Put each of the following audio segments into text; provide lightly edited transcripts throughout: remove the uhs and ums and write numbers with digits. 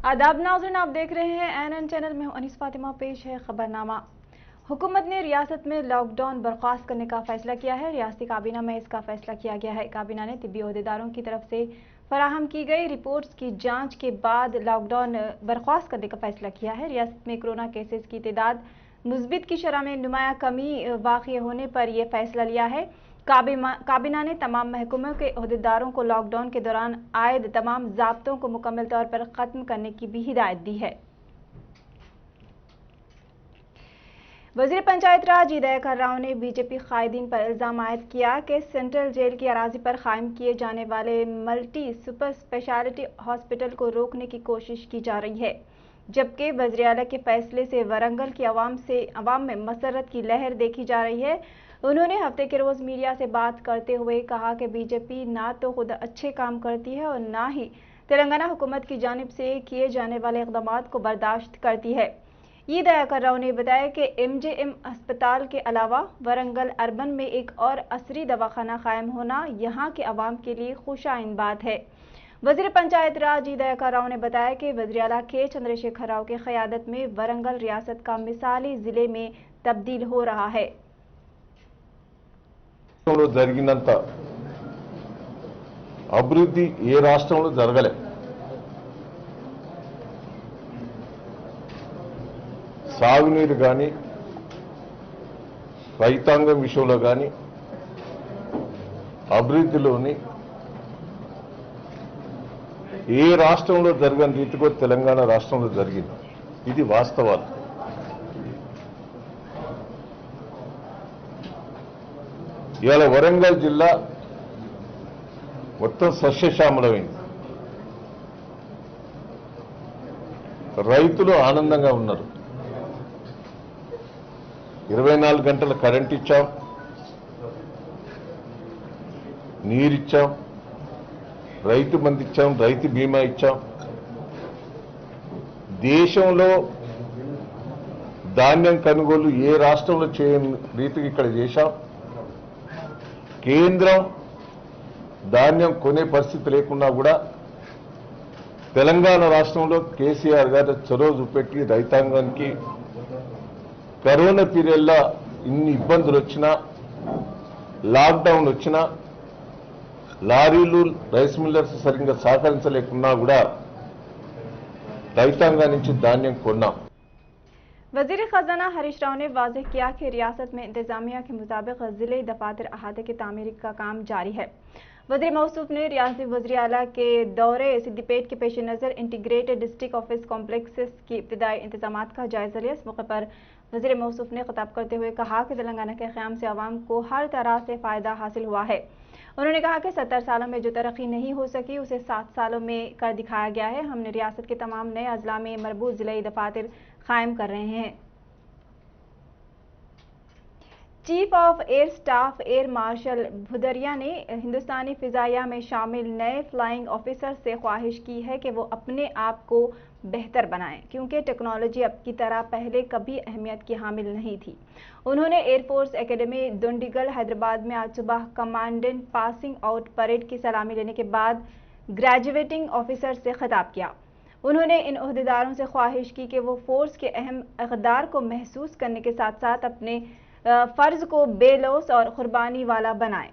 आदाब नाज़रीन, आप देख रहे हैं एनएन चैनल में हूं अनीस फातिमा। पेश है खबरनामा। हुकूमत ने रियासत में लॉकडाउन बर्खास्त करने का फैसला किया है। रियासती काबीना में इसका फैसला किया गया है। काबीना ने तिब्बी ओहदेदारों की तरफ से फराहम की गई रिपोर्ट्स की जांच के बाद लॉकडाउन बर्खास्त करने का फैसला किया है। रियासत में कोरोना केसेस की तादाद मुस्बित की शरह में नुमाया कमी वाक़ई होने पर यह फैसला लिया है। काबीना ने तमाम महकमों के ओहदेदारों को लॉकडाउन के दौरान आयद तमाम ज़ाब्तों को मुकम्मल तौर पर ख़त्म करने की भी हिदायत दी है। वज़ीर पंचायत राज हिदायत राव ने बीजेपी कायदीन पर इल्ज़ाम आयद किया कि सेंट्रल जेल की अराजी पर कायम किए जाने वाले मल्टी सुपर स्पेशलिटी हॉस्पिटल को रोकने की कोशिश की जा रही है, जबकि वज़ीर आला के फैसले से वरंगल की अवाम में मसरत की लहर देखी जा रही है। उन्होंने हफ्ते के रोज़ मीडिया से बात करते हुए कहा कि बीजेपी ना तो खुद अच्छे काम करती है और ना ही तेलंगाना हुकूमत की जानिब से किए जाने वाले इक़दाम को बर्दाश्त करती है। हिदायत राव ने बताया कि MJM अस्पताल के अलावा वरंगल अर्बन में एक और असरी दवाखाना कायम होना यहाँ के अवाम के लिए खुशाइन बात है। वज़ीर पंचायत राज हिदायत राव ने बताया कि वज़ीर आला के चंद्रशेखर राव की क़यादत में वरंगल रियासत का मिसाली ज़िले में तब्दील हो रहा है। జరిగినంత అభివృద్ధి ఏ రాష్ట్రంలో జరగలే. సాగునీరు కానీ రైతాంగం విషయంలో కానీ అభివృద్ధిలోని ఏ రాష్ట్రంలో జరగని రీతిలో తెలంగాణ రాష్ట్రంలో జరిగింది. ఇది వాస్తవాలు. ఇవాళ వరంగల్ జిల్లా మొత్తం సస్యశ్యామలమైంది. రైతులు ఆనందంగా ఉన్నారు. 24 గంటల కరెంట్ ఇచ్చాం, నీరిచ్చాం, రైతు బంధు ఇచ్చాం, రైతు బీమా ఇచ్చాం. దేశంలో ధాన్యం కొనుగోలు ఏ రాష్ట్రంలో చేయని రీతికి ఇక్కడ చేశాం. కేంద్రం ధాన్యం కొనే పరిస్థితి లేకున్నా కూడా తెలంగాణ రాష్ట్రంలో కేసీఆర్ గారు చొరవ చూపెట్టి రైతాంగానికి కరోనా పీరియడ్లో ఇన్ని ఇబ్బందులు వచ్చినా, లాక్డౌన్ వచ్చినా, లారీలు రైస్ మిల్లర్స్ సరిగ్గా సహకరించలేకున్నా కూడా రైతాంగా నుంచి ధాన్యం కొన్నాం. वज़ीर ख़जाना हरीश राव ने वाज़ेह किया कि रियासत में इंतजामिया के मुताबिक ज़िले दफातर अहाते की तामीर का काम जारी है। वज़ीर मौसूफ ने रियासती वज़ीर आला के दौरे सिद्दीपेट के पेश नज़र इंटीग्रेटेड डिस्ट्रिक्ट ऑफिस कॉम्प्लेक्सेस की इब्तदाई इंतजामात का जायज़ा लिया। इस मौके पर वज़ीर मौसूफ ने खिताब करते हुए कहा कि तेलंगाना के क़याम से अवाम को हर तरह से फ़ायदा हासिल हुआ है। उन्होंने कहा कि 70 सालों में जो तरक्की नहीं हो सकी उसे 7 सालों में कर दिखाया गया है। हमने रियासत के तमाम नए अजला में मरबूत ज़िले दफातर कायम कर रहे हैं। Chief of air staff air marshal Bhadauria ने हिंदुस्तानी फ़िज़ाइया में शामिल नए फ्लाइंग ऑफिसर से ख्वाहिश की है कि वो अपने आप को बेहतर बनाएं, क्योंकि टेक्नोलॉजी अब की तरह पहले कभी अहमियत की हामिल नहीं थी। उन्होंने एयरफोर्स एकेडमी दुंडीगल हैदराबाद में आज सुबह कमांडेंट पासिंग आउट परेड की सलामी लेने के बाद ग्रेजुएटिंग ऑफिसर से खिताब किया। उन्होंने इन ओहदेदारों से ख्वाहिश की कि वो फोर्स के अहम इक़दार को महसूस करने के साथ साथ अपने फ़र्ज़ को बेलौस और कुर्बानी वाला बनाएं।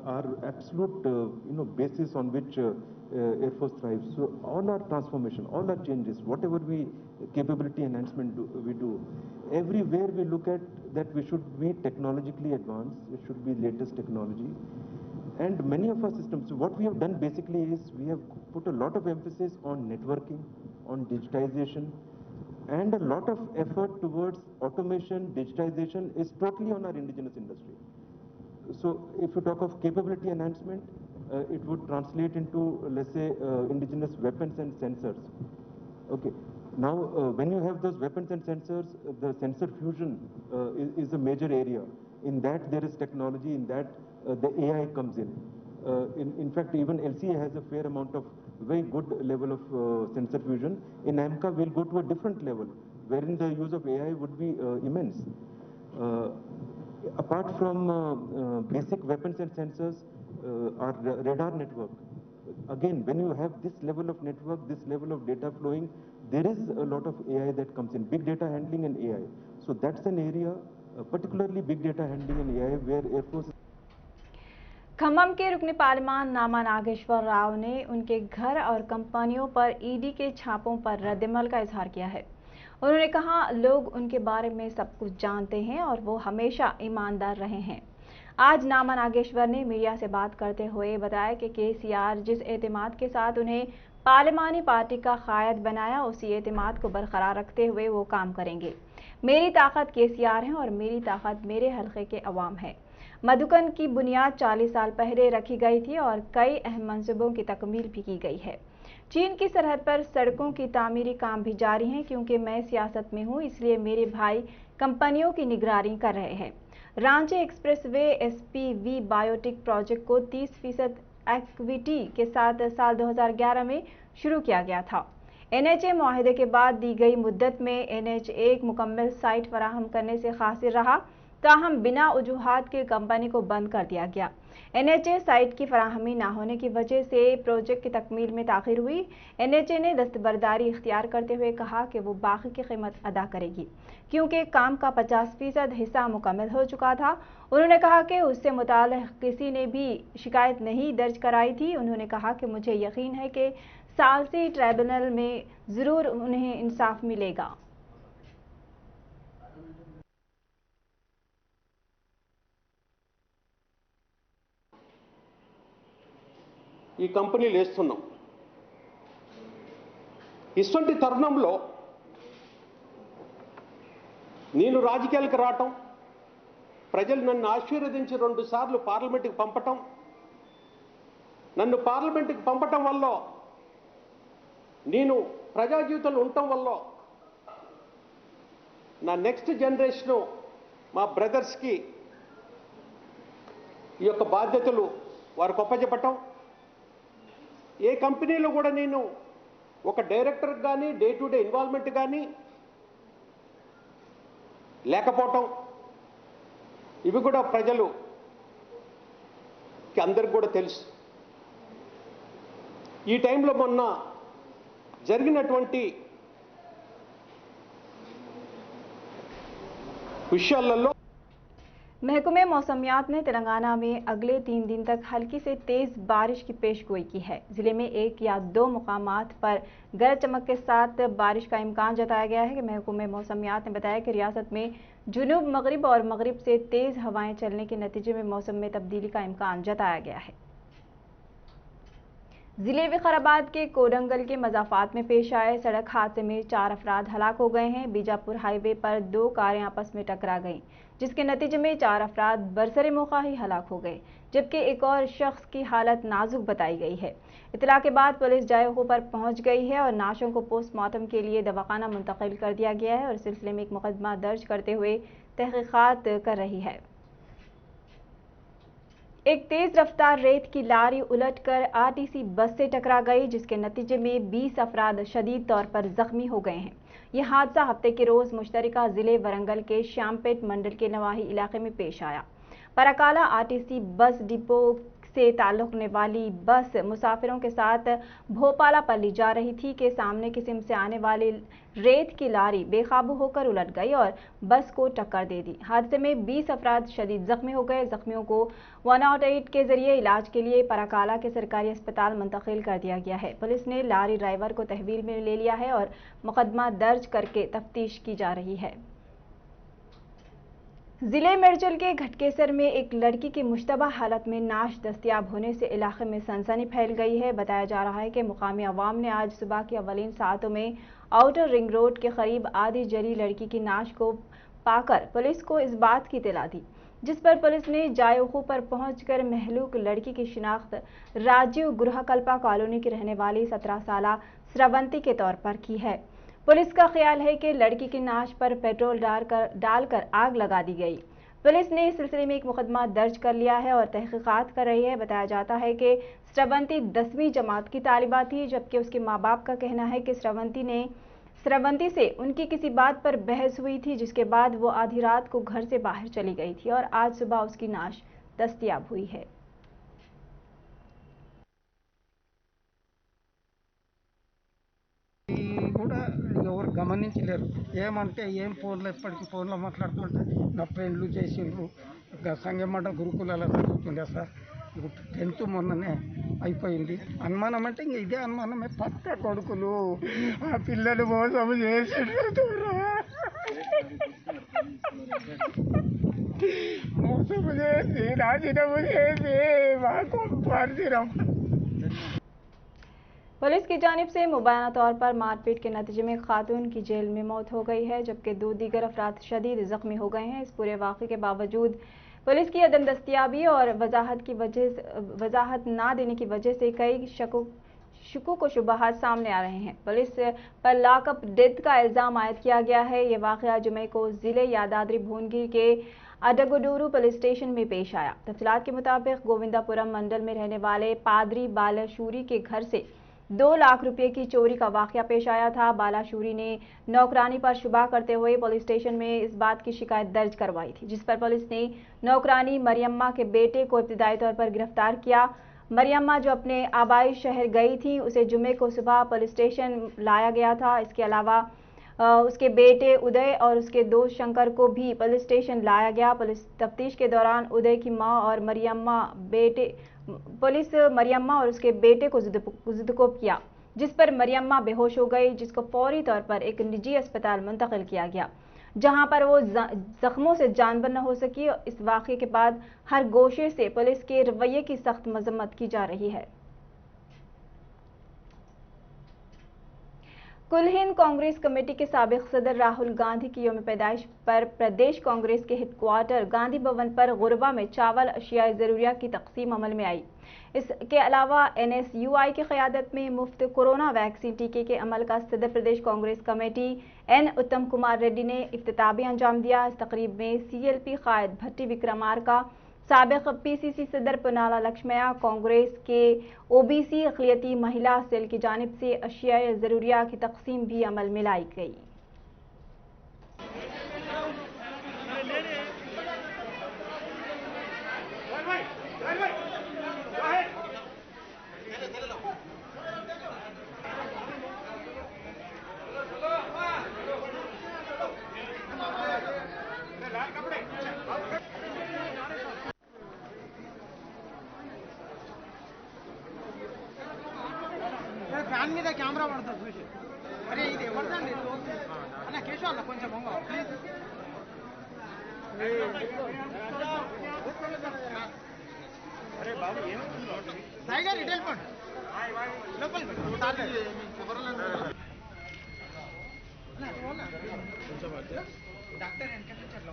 are absolute basis on which Air Force thrives. So all our transformation, all our changes, whatever we capability enhancement we do, everywhere we look at that we should be technologically advanced, it should be latest technology. And many of our systems, what we have done basically is we have put a lot of emphasis on networking, on digitization, and a lot of effort towards automation, digitization is totally on our indigenous industry. So if you talk of capability enhancement, it would translate into, let's say, indigenous weapons and sensors. Okay. Now, when you have those weapons and sensors, the sensor fusion is a major area. In that, there is technology. In that, the AI comes in. In fact, even LCA has a fair amount of very good level of sensor fusion. In AMCA, we'll go to a different level, wherein the use of AI would be immense. Apart from basic weapons and sensors, our radar network. Again, when you have this level of network, this level of data flowing, there is a lot of AI that comes in, big data handling and AI. So that's an area, particularly big data handling and AI, where Air Force. Khammam के रुकने parliament नामा नागेश्वर राव ने उनके घर और कंपनियों पर ED के छापों पर रद्दमल का इजहार किया है। उन्होंने कहा, लोग उनके बारे में सब कुछ जानते हैं और वो हमेशा ईमानदार रहे हैं। आज नामा नागेश्वर ने मीडिया से बात करते हुए बताया कि केसीआर जिस एतमाद के साथ उन्हें पार्लिमानी पार्टी का कायद बनाया, उसी एतमाद को बरकरार रखते हुए वो काम करेंगे। मेरी ताकत केसीआर है और मेरी ताकत मेरे हल्के के अवाम है। मधुकन की बुनियाद 40 साल पहले रखी गई थी और कई अहम मंसूबों की तकमील भी की गई है। चीन की सरहद पर सड़कों की तामीरी काम भी जारी है। क्योंकि मैं सियासत में हूं, इसलिए मेरे भाई कंपनियों की निगरानी कर रहे हैं। रांची एक्सप्रेसवे एसपीवी बायोटिक प्रोजेक्ट को 30% इक्विटी के साथ साल 2011 में शुरू किया गया था। एनएचए मुआहदे के बाद दी गई मुद्दत में एनएच एक मुकम्मल साइट फराहम करने से कासिर रहा, ताहम बिना वजूहात के कंपनी को बंद कर दिया गया। एनएचए साइट की फराहमी न होने की वजह से प्रोजेक्ट की तकमील में ताखिर हुई। एनएचए ने दस्तबरदारी इख्तियार करते हुए कहा कि वो बाकी की कीमत अदा करेगी, क्योंकि काम का 50% हिस्सा मुकम्मल हो चुका था। उन्होंने कहा कि उससे मुताल्लिक़ किसी ने भी शिकायत नहीं दर्ज कराई थी। उन्होंने कहा कि मुझे यकीन है कि सालसी ट्राइब्यूनल में ज़रूर उन्हें इंसाफ मिलेगा। ఈ కంపెనీలు వేస్తున్నాం. ఇటువంటి తరుణంలో నేను రాజకీయాలకు రావటం, ప్రజలు నన్ను ఆశీర్వదించి 2 సార్లు పార్లమెంటుకి పంపటం, నన్ను పార్లమెంటుకి పంపటం వల్ల నేను ప్రజా జీవితంలో ఉండటం వల్ల నా నెక్స్ట్ జనరేషను మా బ్రదర్స్కి ఈ యొక్క బాధ్యతలు వారికి అప్పచెప్పటం, ఏ కంపెనీలో కూడా నేను ఒక డైరెక్టర్ కానీ డే టు డే ఇన్వాల్వ్మెంట్ కానీ లేకపోవటం, ఇవి కూడా ప్రజలుకి అందరికి కూడా తెలుసు. ఈ టైంలో మొన్న జరిగినటువంటి విషయాలలో महकमे मौसमियात ने तेलंगाना में अगले 3 दिन तक हल्की से तेज बारिश की पेशगोई की है। जिले में 1 या 2 मुकामात पर गरज चमक के साथ बारिश का इम्कान जताया गया है। महकमे मौसमियात ने बताया कि रियासत में जुनूब मगरिब और मगरिब से तेज हवाएं चलने के नतीजे में मौसम में तब्दीली का इम्कान जताया गया है। जिले विकाराबाद के कोडंगल के मजाफात में पेश आए सड़क हादसे में 4 अफराद हलाक हो गए हैं। बीजापुर हाईवे पर 2 कारें आपस में टकरा गईं, जिसके नतीजे में 4 अफराद बरसरे मौका ही हलाक हो गए, जबकि एक और शख्स की हालत नाजुक बताई गई है। इतला के बाद पुलिस जायको पर पहुंच गई है और नाशों को पोस्टमार्टम के लिए दवाखाना मुंतकिल कर दिया गया है और इस सिलसिले में एक मुकदमा दर्ज करते हुए तहकीकात कर रही है। एक तेज रफ्तार रेत की लारी उलटकर आरटीसी बस से टकरा गई, जिसके नतीजे में 20 अफराद शदीद तौर पर जख्मी हो गए हैं। यह हादसा हफ्ते के रोज मुश्तरका जिले वरंगल के श्यामपेट मंडल के नवाही इलाके में पेश आया। पराकाला आरटीसी बस डिपो से ताल्लुक रखने वाली बस मुसाफिरों के साथ भोपाला पर ली जा रही थी कि सामने की सिम से आने वाली रेत की लारी बेकाबू होकर उलट गई और बस को टक्कर दे दी। हादसे में 20 अफराद शदीद जख्मी हो गए। जख्मियों को 108 के जरिए इलाज के लिए पराकाला के सरकारी अस्पताल मुंतकिल कर दिया गया है। पुलिस ने लारी ड्राइवर को तहवील में ले लिया है और मुकदमा दर्ज करके तफ्तीश की जा रही है। जिले मिर्जल के घटकेसर में एक लड़की की मुश्तबा हालत में नाश दस्तयाब होने से इलाके में सनसनी फैल गई है। बताया जा रहा है कि मुकामी अवाम ने आज सुबह की अवलीन सातों में आउटर रिंग रोड के करीब आधी जली लड़की की नाश को पाकर पुलिस को इस बात की इत्तला दी, जिस पर पुलिस ने जायखू पर पहुंचकर महलूक लड़की की शिनाख्त राजीव गुरहकल्पा कॉलोनी की रहने वाली 17 साला श्रवंती के तौर पर की है। पुलिस का ख्याल है कि लड़की की नाश पर पेट्रोल डालकर आग लगा दी गई। पुलिस ने इस सिलसिले में एक मुकदमा दर्ज कर लिया है और तहकीकात कर रही है। बताया जाता है कि श्रवंती 10वीं जमात की तालिबा थी, जबकि उसके माँ बाप का कहना है कि श्रवंती से उनकी किसी बात पर बहस हुई थी, जिसके बाद वो आधी रात को घर से बाहर चली गई थी और आज सुबह उसकी नाश दस्तयाब हुई है। కూడా ఎవరు గమనించలేరు. ఏమంటే ఏం ఫోన్లో ఎప్పటికీ ఫోన్లో మాట్లాడుతుంటే నా ఫ్రెండ్లు చేసిండ్రు సంగమట గురుకులాల చదువుతుండే సార్. 10th మొన్ననే అయిపోయింది. అనుమానం అంటే ఇంక ఇదే అనుమానమే. పక్క కొడుకులు ఆ పిల్లలు మోసం చేసిండ్రు, మోసం చేసి రాజీనామా చేసి మాకు పరిచయం। पुलिस की जानिब से मुबैना तौर पर मारपीट के नतीजे में खातून की जेल में मौत हो गई है, जबकि 2 दीगर अफराद शदीद जख्मी हो गए हैं। इस पूरे वाक़े के बावजूद पुलिस की अदम दस्तयाबी और वजाहत ना देने की वजह से कई शकूक व शुबहात सामने आ रहे हैं। पुलिस पर लॉकअप डेथ का इल्ज़ाम आयद किया गया है। ये वाक़या जुमे को ज़िले यादाद्री भुवनगिर के अडगुडूरू पुलिस स्टेशन में पेश आया। तफसीलात के मुताबिक गोविंदापुरम मंडल में रहने वाले पादरी बालाशूरी के घर से 2 लाख रुपए की चोरी का वाकया पेश आया था। बालाशूरी ने नौकरानी पर शुबा करते हुए पुलिस स्टेशन में इस बात की शिकायत दर्ज करवाई थी, जिस पर पुलिस ने नौकरानी मरियम्मा के बेटे को इब्तिदाई तौर पर गिरफ्तार किया। मरियम्मा जो अपने आबाई शहर गई थी, उसे जुमे को सुबह पुलिस स्टेशन लाया गया था। इसके अलावा उसके बेटे उदय और उसके दोस्त शंकर को भी पुलिस स्टेशन लाया गया। पुलिस तफ्तीश के दौरान उदय की मां और पुलिस मरियम्मा और उसके बेटे को ज़ुदकोब किया, जिस पर मरियम्मा बेहोश हो गई, जिसको फौरी तौर पर एक निजी अस्पताल मुंतकिल किया गया, जहां पर वो जख्मों से जानबर न हो सकी। इस वाक़े के बाद हर गोशे से पुलिस के रवैये की सख्त मजम्मत की जा रही है। कुल हिंद कांग्रेस कमेटी के साबिक सदर राहुल गांधी की यौम पैदाइश पर प्रदेश कांग्रेस के हेडक्वार्टर गांधी भवन पर गुरबा में चावल अशियाए ज़रूरिया की तकसीम अमल में आई। इसके अलावा NSUI की क़यादत में मुफ्त कोरोना वैक्सीन टीके के अमल का सदर प्रदेश कांग्रेस कमेटी N उत्तम कुमार रेड्डी ने इफ्तिताबी अंजाम दिया। इस तकरीब में CLP कायद भट्टी विक्रमार्का, साबिक PCC सदर पुनाला लक्ष्मया, कांग्रेस के OBC अक़लियती महिला सेल की जानिब से अशियाए ज़रूरिया की तकसीम भी अमल में लाई गई। ఫ్యాన్ మీద కెమెరా పడుతుంది చూసి. అరే ఇది ఎవరిదండి? అన్న కేశవ్ అన్న కొంచెం మొంగ ప్లీజ్. అరే బాబు ఏం టైగర్ ఇటెల్ పడ్ లోపల తాలే డాక్టర్ ఎన్కల్ చట్ల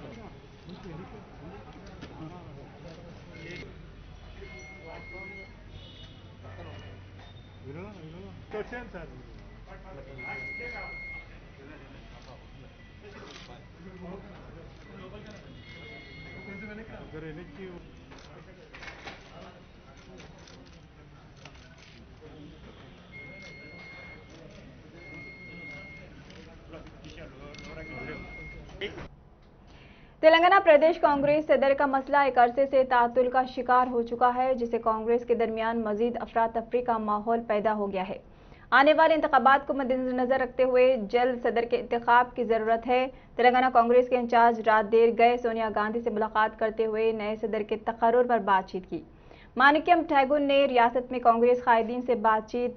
तेलंगाना प्रदेश कांग्रेस सदर का मसला एक अरसे से तातुल का शिकार हो चुका है, जिससे कांग्रेस के दरमियान मजीद अफरा तफरी का माहौल पैदा हो गया है। आने वाले इंतखाबात को मद्देनजर रखते हुए जल्द सदर के इंतखाब की जरूरत है। तेलंगाना कांग्रेस के इंचार्ज रात देर गए सोनिया गांधी से मुलाकात करते हुए नए सदर के तकर्रुर पर बातचीत की। मानिक्यम ठाकुर ने रियासत में कांग्रेस कायदीन से बातचीत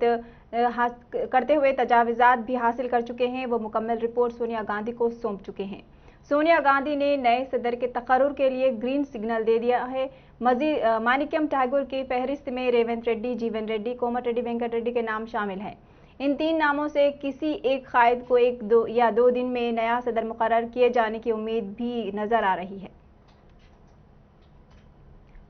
करते हुए तजावीज़ात भी हासिल कर चुके हैं। वो मुकम्मल रिपोर्ट सोनिया गांधी को सौंप चुके हैं। सोनिया गांधी ने नए सदर के तकर्रुर के लिए ग्रीन सिग्नल दे दिया है। मजीद मानिक्यम ठाकुर की फहरिस्त में रेवंत रेड्डी, जीवन रेड्डी, कोमट रेड्डी, वेंकट रेड्डी के नाम शामिल हैं। इन 3 नामों से किसी एक कायद को 1 या 2 दिन में नया सदर मुकर्रर किए जाने की उम्मीद भी नजर आ रही है।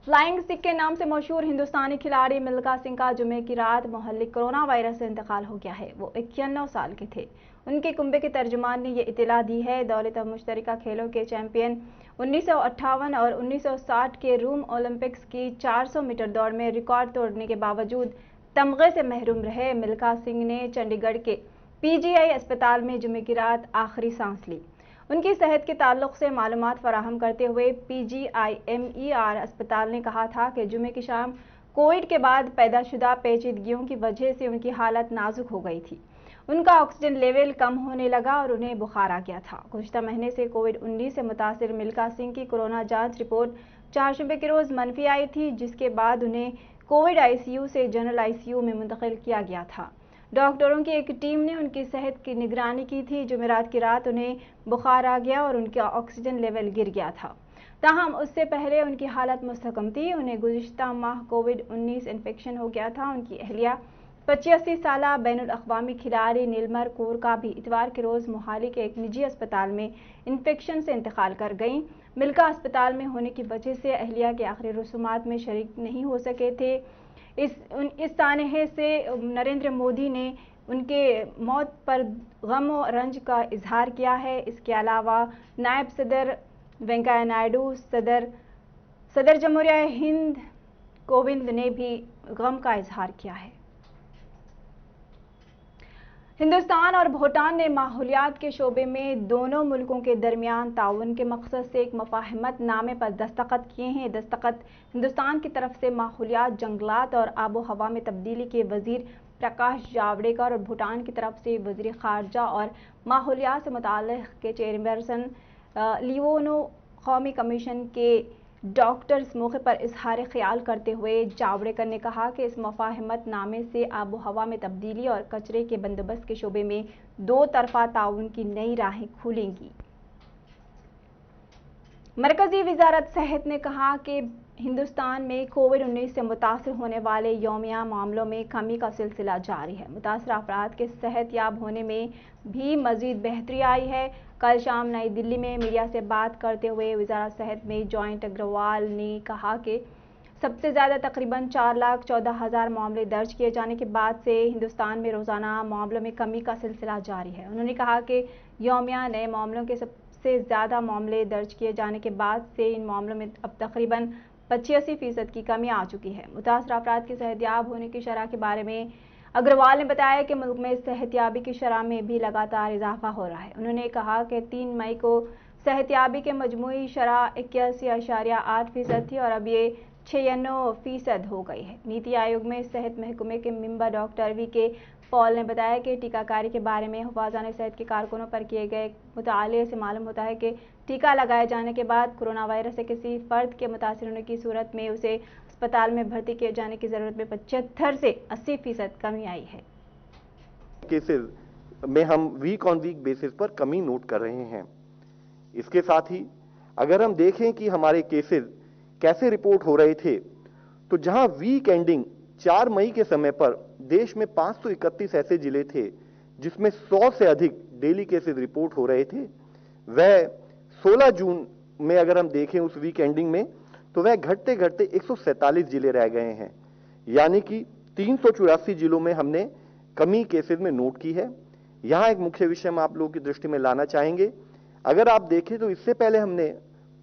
फ्लाइंग सिख के नाम से मशहूर हिंदुस्तानी खिलाड़ी मिल्खा सिंह का जुमे की रात मुहल्लिक कोरोना वायरस से इंतकाल हो गया है। वो 91 साल के थे। उनके कुंबे के तर्जुमान ने यह इतला दी है। दौलत मुश्तरका खेलों के चैंपियन 1958 और 1960 के रूम ओलंपिक्स की 400 मीटर दौड़ में रिकॉर्ड तोड़ने के बावजूद तमगे से महरूम रहे मिल्खा सिंह ने चंडीगढ़ के पीजीआई अस्पताल में जुमे की रात आखिरी सांस ली। उनकी सेहत के ताल्लुक से मालूमात फराहम करते हुए PGIMER अस्पताल ने कहा था कि जुमे की शाम कोविड के बाद पैदाशुदा पेचीदगियों की वजह से उनकी हालत नाजुक हो गई थी। उनका ऑक्सीजन लेवल कम होने लगा और उन्हें बुखार आ गया था। गुज़िश्ता महीने से कोविड-19 से मुतासिर मिल्खा सिंह की कोरोना जांच रिपोर्ट 4 शूबे के रोज मनफी आई थी, जिसके बाद उन्हें कोविड ICU से जनरल ICU में मुंतकिल किया गया था। डॉक्टरों की एक टीम ने उनकी सेहत की निगरानी की थी। जुमेरात की रात उन्हें बुखार आ गया और उनका ऑक्सीजन लेवल गिर गया था। ताहम उससे पहले उनकी हालत मुस्तकम थी। उन्हें गुज़िश्ता माह कोविड-19 इन्फेक्शन हो गया था। उनकी अहलिया 85 साला बैनुल अक़वामी खिलाड़ी नीलमर कौर का भी इतवार के रोज़ मोहाली के एक निजी अस्पताल में इन्फेक्शन से इंतकाल कर गईं। मिल्खा अस्पताल में होने की वजह से अहलिया के आखिरी रसूमात में शरीक नहीं हो सके थे। इस तानहे से नरेंद्र मोदी ने उनके मौत पर गम और रंज का इजहार किया है। इसके अलावा नायब सदर वेंकैया नायडू, सदर जमहूरिया हिंद कोविंद ने भी गम का इजहार किया है। हिंदुस्तान और भूटान ने माहौलियात के शोबे में दोनों मुल्कों के दरमियान ताउन के मकसद से एक मुफाहमत नामे पर दस्तखत किए हैं। दस्तखत हिंदुस्तान की तरफ से माहौलियात, जंगलात और आबो हवा में तब्दीली के वजीर प्रकाश जावड़ेकर और भूटान की तरफ से वजीर खारजा और माहौलियात से मुताल्लिक़ के चेयरपर्सन लियोनो कौमी कमीशन के डॉक्टर इस मौके पर इजहार ख्याल करते हुए जावड़ेकर ने कहा कि इस मुफाहमत नामे से आबो हवा में तब्दीली और कचरे के बंदोबस्त के शोबे में 2 तरफा ताउन की नई राहें खुलेंगी। मरकजी वजारत सेहत ने कहा कि हिंदुस्तान में कोविड-19 से मुतासर होने वाले यौमिया मामलों में कमी का सिलसिला जारी है। मुतासर अफराद के सेहत याब होने में भी मजीद बेहतरी आई है। कल शाम नई दिल्ली में मीडिया से बात करते हुए वजारत सेहत में जॉइंट अग्रवाल ने कहा कि सबसे ज़्यादा तकरीबन 4,14,000 मामले दर्ज किए जाने के बाद से हिंदुस्तान में रोज़ाना मामलों में कमी का सिलसिला जारी है। उन्होंने कहा कि यौमिया नए मामलों के सबसे ज़्यादा मामले दर्ज किए जाने के बाद से इन मामलों में अब तकरीबन 85% की कमी आ चुकी है। मुतासर अफराद की सेहतयाब होने की शरह के बारे में अग्रवाल ने बताया कि मुल्क में सेहतयाबी की शरह में भी लगातार इजाफा हो रहा है। उन्होंने कहा कि 3 मई को सेहतयाबी के मजमूई शरह 81.8% थी और अब ये 96% हो गई है। नीति आयोग में सेहत महकमे के मेंबर डॉक्टर VK पॉल ने बताया कि टीकाकारी के बारे में हिफाज़ान सेहत के कारकुनों पर किए गए मुताले से मालूम होता है कि टीका लगाए जाने के बाद कोरोना वायरस से किसी फर्द के मुतासिर होने की सूरत में उसे अस्पताल में भर्ती किए जाने की ज़रूरत में 75 से 80% कमी आई है। केसेस में हम वीक ऑन वीक बेसिस पर कमी नोट कर रहे हैं। इसके साथ ही अगर हम देखें कि हमारे केसेस कैसे रिपोर्ट हो रहे थे, तो जहां वीक एंडिंग 4 मई के समय पर देश में 531 ऐसे जिले थे जिसमें 100 से अधिक डेली केसेस रिपोर्ट हो रहे थे, वह 16 जून में अगर हम देखें उस वीक एंडिंग में, तो वह घटते घटते 147 जिले रह गए हैं। यानी कि 384 जिलों में हमने कमी केसेस में नोट की है। यहां एक मुख्य विषय हम आप लोगों की दृष्टि में लाना चाहेंगे। अगर आप देखें तो इससे पहले हमने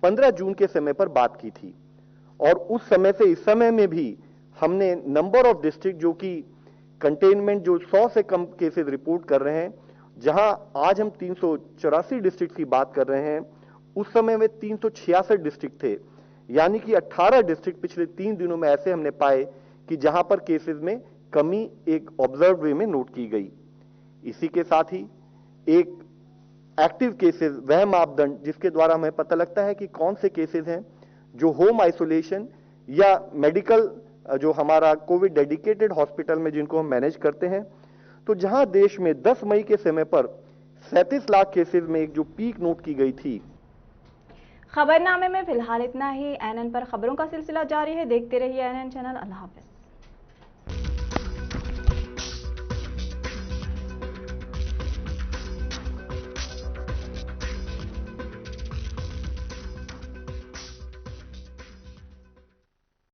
15 जून के समय पर बात की थी और उस समय से इस समय में भी हमने नंबर ऑफ डिस्ट्रिक्ट जो कि कंटेनमेंट जो 100 से कम केसेस रिपोर्ट कर रहे हैं, जहां आज हम 384 डिस्ट्रिक्ट की बात कर रहे हैं, उस समय में 366 डिस्ट्रिक्ट थे, यानी कि 18 डिस्ट्रिक्ट पिछले 3 दिनों में ऐसे हमने पाए कि जहां पर केसेस में कमी एक ऑब्जर्व वे में नोट की गई। इसी के साथ ही एक एक्टिव केसेस वह मापदंड जिसके द्वारा हमें पता लगता है कि कौन से केसेस हैं जो होम आइसोलेशन या मेडिकल जो हमारा कोविड डेडिकेटेड हॉस्पिटल में जिनको हम मैनेज करते हैं, तो जहां देश में 10 मई के समय पर 37 लाख केसेस में एक जो पीक नोट की गई थी। खबरनामे में फिलहाल इतना ही। एनएन पर खबरों का सिलसिला जारी है, देखते रहिए एनएन चैनल। अल्लाह हाफिज।